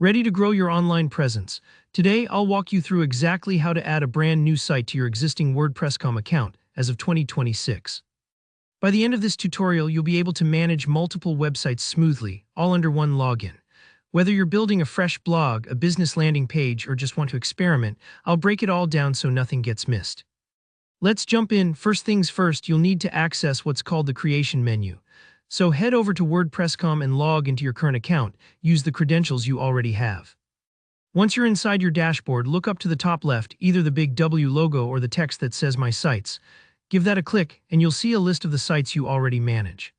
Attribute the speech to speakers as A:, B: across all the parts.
A: Ready to grow your online presence? Today, I'll walk you through exactly how to add a brand new site to your existing WordPress.com account as of 2026. By the end of this tutorial, you'll be able to manage multiple websites smoothly, all under one login. Whether you're building a fresh blog, a business landing page, or just want to experiment, I'll break it all down so nothing gets missed. Let's jump in. First things first, you'll need to access what's called the creation menu. So head over to WordPress.com and log into your current account. Use the credentials you already have. Once you're inside your dashboard, look up to the top left, either the big W logo or the text that says My Sites. Give that a click, and you'll see a list of the sites you already manage.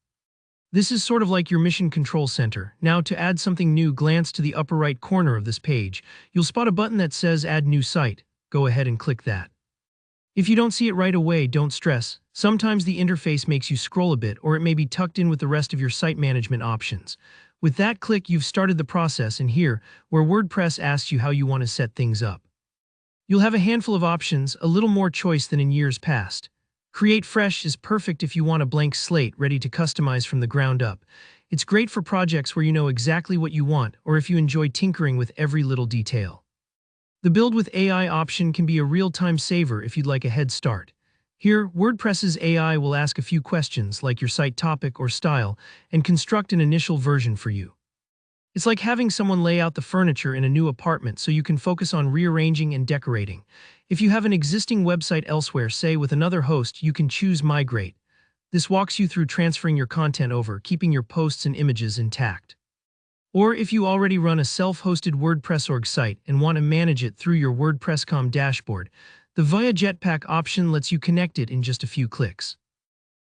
A: This is sort of like your mission control center. Now, to add something new, glance to the upper right corner of this page. You'll spot a button that says Add New Site. Go ahead and click that. If you don't see it right away, don't stress. Sometimes the interface makes you scroll a bit, or it may be tucked in with the rest of your site management options. With that click, you've started the process, and here, where WordPress asks you how you want to set things up. You'll have a handful of options, a little more choice than in years past. Create Fresh is perfect if you want a blank slate ready to customize from the ground up. It's great for projects where you know exactly what you want, or if you enjoy tinkering with every little detail. The Build with AI option can be a real-time saver if you'd like a head start. Here, WordPress's AI will ask a few questions like your site topic or style and construct an initial version for you. It's like having someone lay out the furniture in a new apartment so you can focus on rearranging and decorating. If you have an existing website elsewhere, say with another host, you can choose Migrate. This walks you through transferring your content over, keeping your posts and images intact. Or if you already run a self-hosted WordPress org site and want to manage it through your WordPress.com dashboard, the Via Jetpack option lets you connect it in just a few clicks.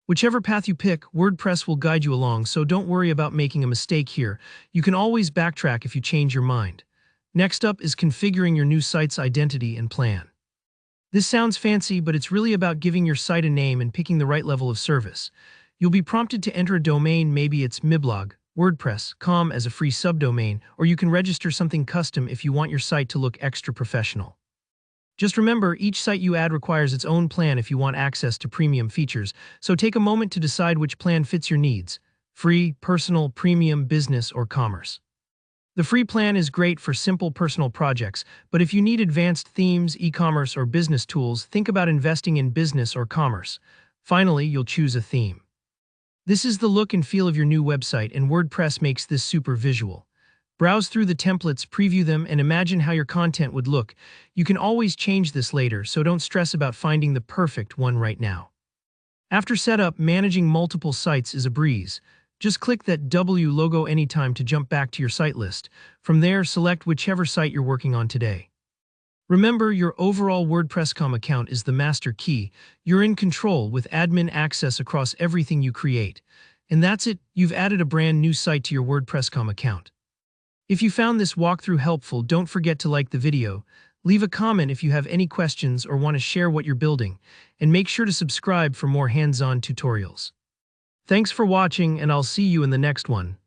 A: Whichever path you pick, WordPress will guide you along, so don't worry about making a mistake here. You can always backtrack if you change your mind. Next up is configuring your new site's identity and plan. This sounds fancy, but it's really about giving your site a name and picking the right level of service. You'll be prompted to enter a domain, maybe it's miblog, WordPress.com as a free subdomain, or you can register something custom if you want your site to look extra professional. Just remember, each site you add requires its own plan if you want access to premium features, so take a moment to decide which plan fits your needs: free, personal, premium, business, or commerce. The free plan is great for simple personal projects, but if you need advanced themes, e-commerce, or business tools, think about investing in business or commerce. Finally, you'll choose a theme. This is the look and feel of your new website, and WordPress makes this super visual. Browse through the templates, preview them, and imagine how your content would look. You can always change this later, so don't stress about finding the perfect one right now. After setup, managing multiple sites is a breeze. Just click that W logo anytime to jump back to your site list. From there, select whichever site you're working on today. Remember, your overall WordPress.com account is the master key. You're in control with admin access across everything you create. And that's it, you've added a brand new site to your WordPress.com account. If you found this walkthrough helpful, don't forget to like the video, leave a comment if you have any questions or want to share what you're building, and make sure to subscribe for more hands-on tutorials. Thanks for watching, and I'll see you in the next one.